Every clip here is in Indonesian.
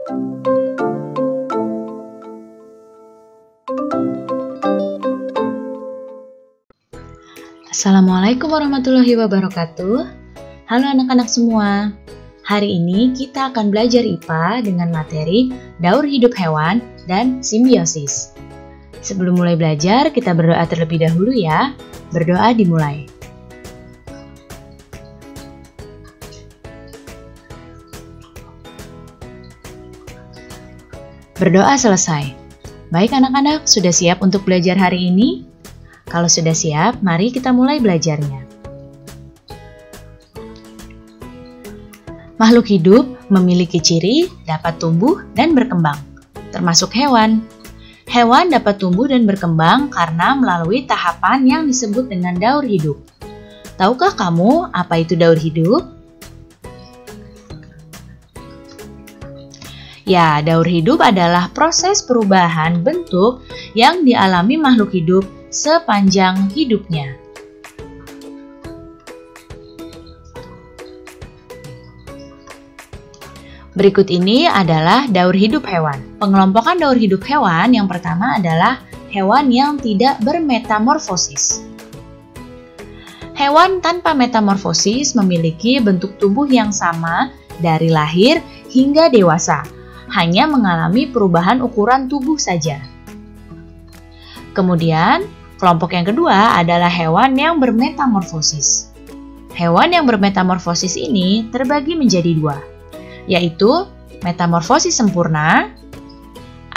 Assalamualaikum warahmatullahi wabarakatuh. Halo anak-anak semua. Hari ini kita akan belajar IPA dengan materi daur hidup hewan dan simbiosis. Sebelum mulai belajar, kita berdoa terlebih dahulu ya. Berdoa dimulai. Berdoa selesai. Baik anak-anak, sudah siap untuk belajar hari ini? Kalau sudah siap, mari kita mulai belajarnya. Makhluk hidup memiliki ciri dapat tumbuh dan berkembang, termasuk hewan. Hewan dapat tumbuh dan berkembang karena melalui tahapan yang disebut dengan daur hidup. Tahukah kamu apa itu daur hidup? Ya, daur hidup adalah proses perubahan bentuk yang dialami makhluk hidup sepanjang hidupnya. Berikut ini adalah daur hidup hewan. Pengelompokan daur hidup hewan yang pertama adalah hewan yang tidak bermetamorfosis. Hewan tanpa metamorfosis memiliki bentuk tubuh yang sama dari lahir hingga dewasa, hanya mengalami perubahan ukuran tubuh saja. Kemudian, kelompok yang kedua adalah hewan yang bermetamorfosis. Hewan yang bermetamorfosis ini terbagi menjadi dua, yaitu metamorfosis sempurna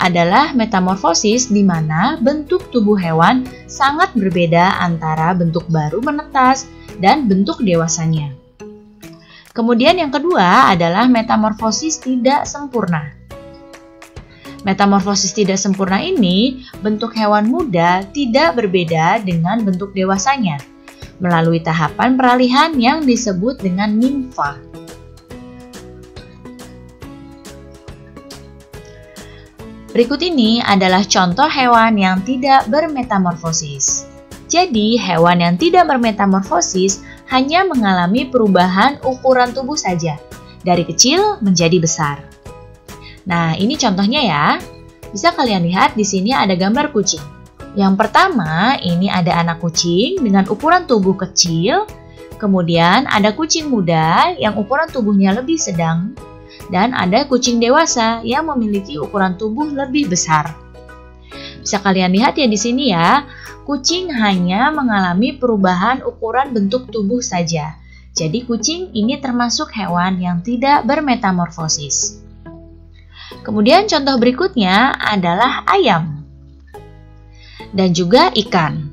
adalah metamorfosis di mana bentuk tubuh hewan sangat berbeda antara bentuk baru menetas dan bentuk dewasanya. Kemudian yang kedua adalah metamorfosis tidak sempurna. Metamorfosis tidak sempurna ini, bentuk hewan muda tidak berbeda dengan bentuk dewasanya, melalui tahapan peralihan yang disebut dengan nimfa. Berikut ini adalah contoh hewan yang tidak bermetamorfosis. Jadi, hewan yang tidak bermetamorfosis hanya mengalami perubahan ukuran tubuh saja, dari kecil menjadi besar. Nah, ini contohnya ya. Bisa kalian lihat di sini ada gambar kucing. Yang pertama, ini ada anak kucing dengan ukuran tubuh kecil. Kemudian ada kucing muda yang ukuran tubuhnya lebih sedang. Dan ada kucing dewasa yang memiliki ukuran tubuh lebih besar. Bisa kalian lihat ya di sini ya. Kucing hanya mengalami perubahan ukuran bentuk tubuh saja. Jadi kucing ini termasuk hewan yang tidak bermetamorfosis. Kemudian contoh berikutnya adalah ayam dan juga ikan.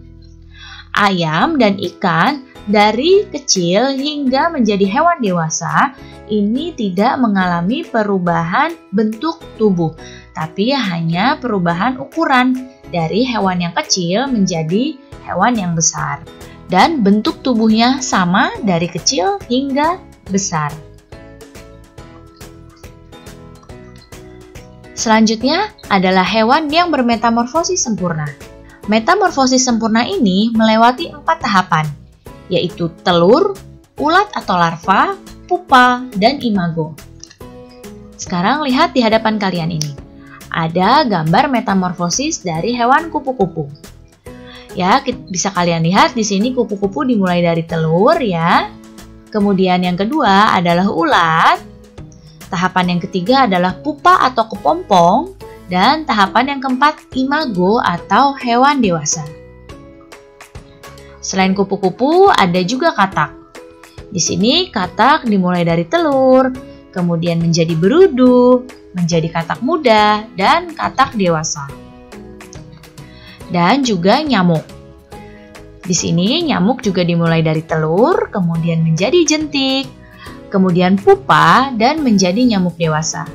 Ayam dan ikan dari kecil hingga menjadi hewan dewasa ini tidak mengalami perubahan bentuk tubuh, tapi hanya perubahan ukuran dari hewan yang kecil menjadi hewan yang besar. Dan bentuk tubuhnya sama dari kecil hingga besar. Selanjutnya adalah hewan yang bermetamorfosis sempurna. Metamorfosis sempurna ini melewati 4 tahapan, yaitu telur, ulat atau larva, pupa, dan imago. Sekarang lihat di hadapan kalian ini. Ada gambar metamorfosis dari hewan kupu-kupu. Ya, bisa kalian lihat di sini kupu-kupu dimulai dari telur ya. Kemudian yang kedua adalah ulat. Tahapan yang ketiga adalah pupa atau kepompong, dan tahapan yang keempat imago atau hewan dewasa. Selain kupu-kupu, ada juga katak. Di sini katak dimulai dari telur, kemudian menjadi berudu, menjadi katak muda, dan katak dewasa. Dan juga nyamuk. Di sini nyamuk juga dimulai dari telur, kemudian menjadi jentik, kemudian pupa, dan menjadi nyamuk dewasa.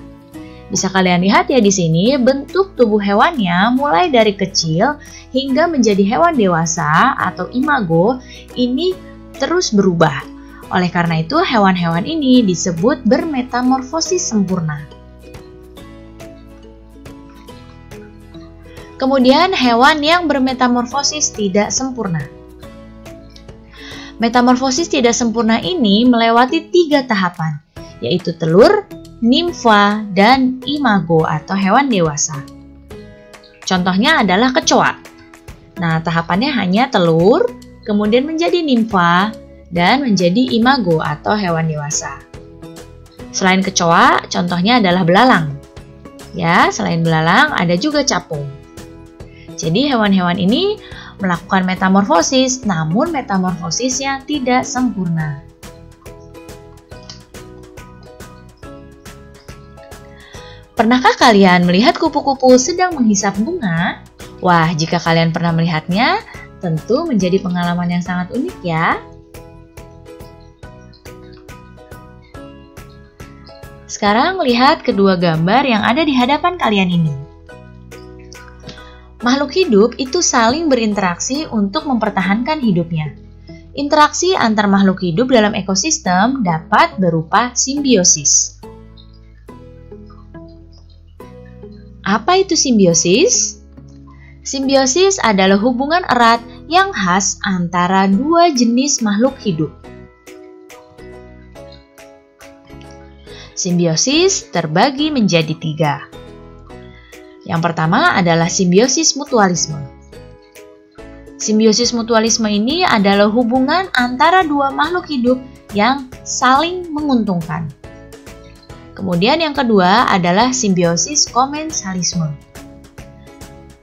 Bisa kalian lihat ya di sini bentuk tubuh hewannya mulai dari kecil hingga menjadi hewan dewasa atau imago ini terus berubah. Oleh karena itu hewan-hewan ini disebut bermetamorfosis sempurna. Kemudian hewan yang bermetamorfosis tidak sempurna. Metamorfosis tidak sempurna ini melewati 3 tahapan, yaitu telur, nimfa, dan imago atau hewan dewasa. Contohnya adalah kecoa. Nah, tahapannya hanya telur, kemudian menjadi nimfa, dan menjadi imago atau hewan dewasa. Selain kecoa, contohnya adalah belalang. Ya, selain belalang ada juga capung. Jadi hewan-hewan ini melakukan metamorfosis, namun metamorfosisnya tidak sempurna. Pernahkah kalian melihat kupu-kupu sedang menghisap bunga? Wah, jika kalian pernah melihatnya, tentu menjadi pengalaman yang sangat unik ya. Sekarang lihat kedua gambar yang ada di hadapan kalian ini. Makhluk hidup itu saling berinteraksi untuk mempertahankan hidupnya. Interaksi antar makhluk hidup dalam ekosistem dapat berupa simbiosis. Apa itu simbiosis? Simbiosis adalah hubungan erat yang khas antara dua jenis makhluk hidup. Simbiosis terbagi menjadi 3. Yang pertama adalah simbiosis mutualisme. Simbiosis mutualisme ini adalah hubungan antara dua makhluk hidup yang saling menguntungkan. Kemudian yang kedua adalah simbiosis komensalisme.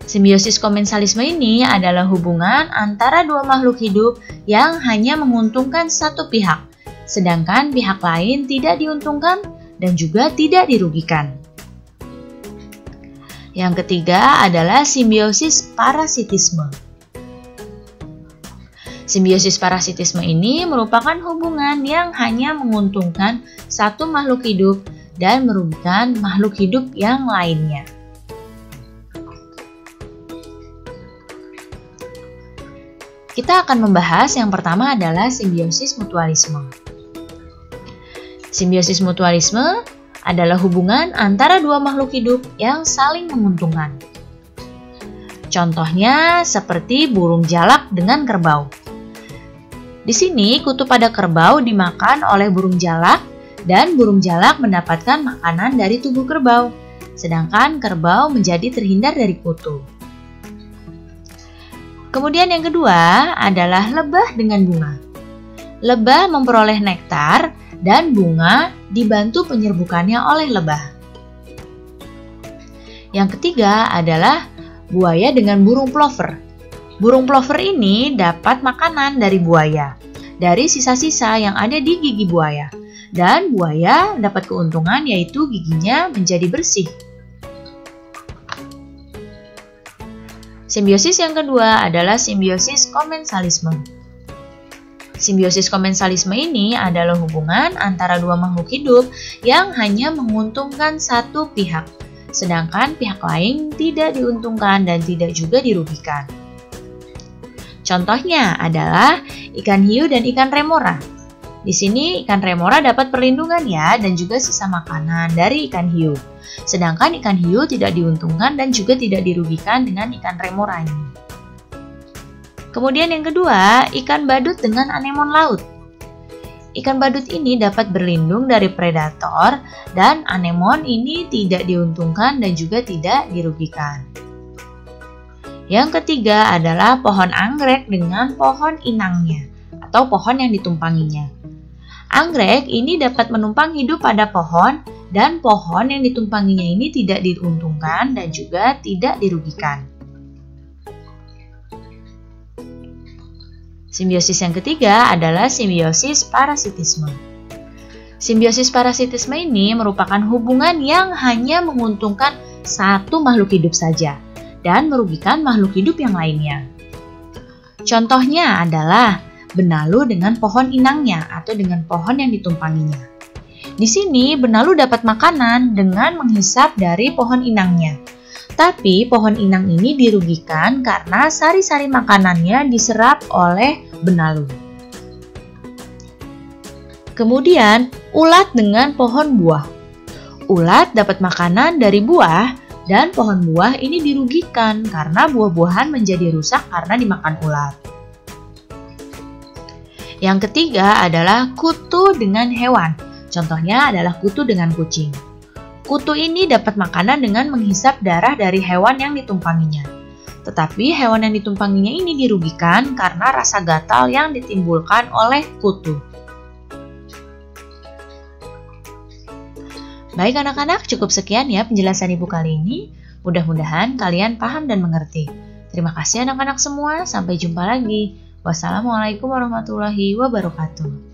Simbiosis komensalisme ini adalah hubungan antara dua makhluk hidup yang hanya menguntungkan satu pihak, sedangkan pihak lain tidak diuntungkan dan juga tidak dirugikan. Yang ketiga adalah simbiosis parasitisme. Simbiosis parasitisme ini merupakan hubungan yang hanya menguntungkan satu makhluk hidup dan merugikan makhluk hidup yang lainnya. Kita akan membahas yang pertama adalah simbiosis mutualisme. Simbiosis mutualisme adalah hubungan antara dua makhluk hidup yang saling menguntungkan. Contohnya seperti burung jalak dengan kerbau. Di sini kutu pada kerbau dimakan oleh burung jalak dan burung jalak mendapatkan makanan dari tubuh kerbau, sedangkan kerbau menjadi terhindar dari kutu. Kemudian yang kedua adalah lebah dengan bunga. Lebah memperoleh nektar dan bunga dibantu penyerbukannya oleh lebah. Yang ketiga adalah buaya dengan burung plover. Burung plover ini dapat makanan dari buaya, dari sisa-sisa yang ada di gigi buaya. Dan buaya dapat keuntungan yaitu giginya menjadi bersih. Simbiosis yang kedua adalah simbiosis komensalisme. Simbiosis komensalisme ini adalah hubungan antara dua makhluk hidup yang hanya menguntungkan satu pihak, sedangkan pihak lain tidak diuntungkan dan tidak juga dirugikan. Contohnya adalah ikan hiu dan ikan remora. Di sini ikan remora dapat perlindungan ya dan juga sisa makanan dari ikan hiu. Sedangkan ikan hiu tidak diuntungkan dan juga tidak dirugikan dengan ikan remora ini. Kemudian yang kedua, ikan badut dengan anemon laut. Ikan badut ini dapat berlindung dari predator dan anemon ini tidak diuntungkan dan juga tidak dirugikan. Yang ketiga adalah pohon anggrek dengan pohon inangnya atau pohon yang ditumpanginya. Anggrek ini dapat menumpang hidup pada pohon dan pohon yang ditumpanginya ini tidak diuntungkan dan juga tidak dirugikan. Simbiosis yang ketiga adalah simbiosis parasitisme. Simbiosis parasitisme ini merupakan hubungan yang hanya menguntungkan satu makhluk hidup saja dan merugikan makhluk hidup yang lainnya. Contohnya adalah benalu dengan pohon inangnya atau dengan pohon yang ditumpanginya. Di sini benalu dapat makanan dengan menghisap dari pohon inangnya. Tapi pohon inang ini dirugikan karena sari-sari makanannya diserap oleh benalu. Kemudian ulat dengan pohon buah. Ulat dapat makanan dari buah dan pohon buah ini dirugikan karena buah-buahan menjadi rusak karena dimakan ulat. Yang ketiga adalah kutu dengan hewan. Contohnya adalah kutu dengan kucing. Kutu ini dapat makanan dengan menghisap darah dari hewan yang ditumpanginya. Tetapi hewan yang ditumpanginya ini dirugikan karena rasa gatal yang ditimbulkan oleh kutu. Baik anak-anak, cukup sekian ya penjelasan Ibu kali ini. Mudah-mudahan kalian paham dan mengerti. Terima kasih anak-anak semua, sampai jumpa lagi. Wassalamualaikum warahmatullahi wabarakatuh.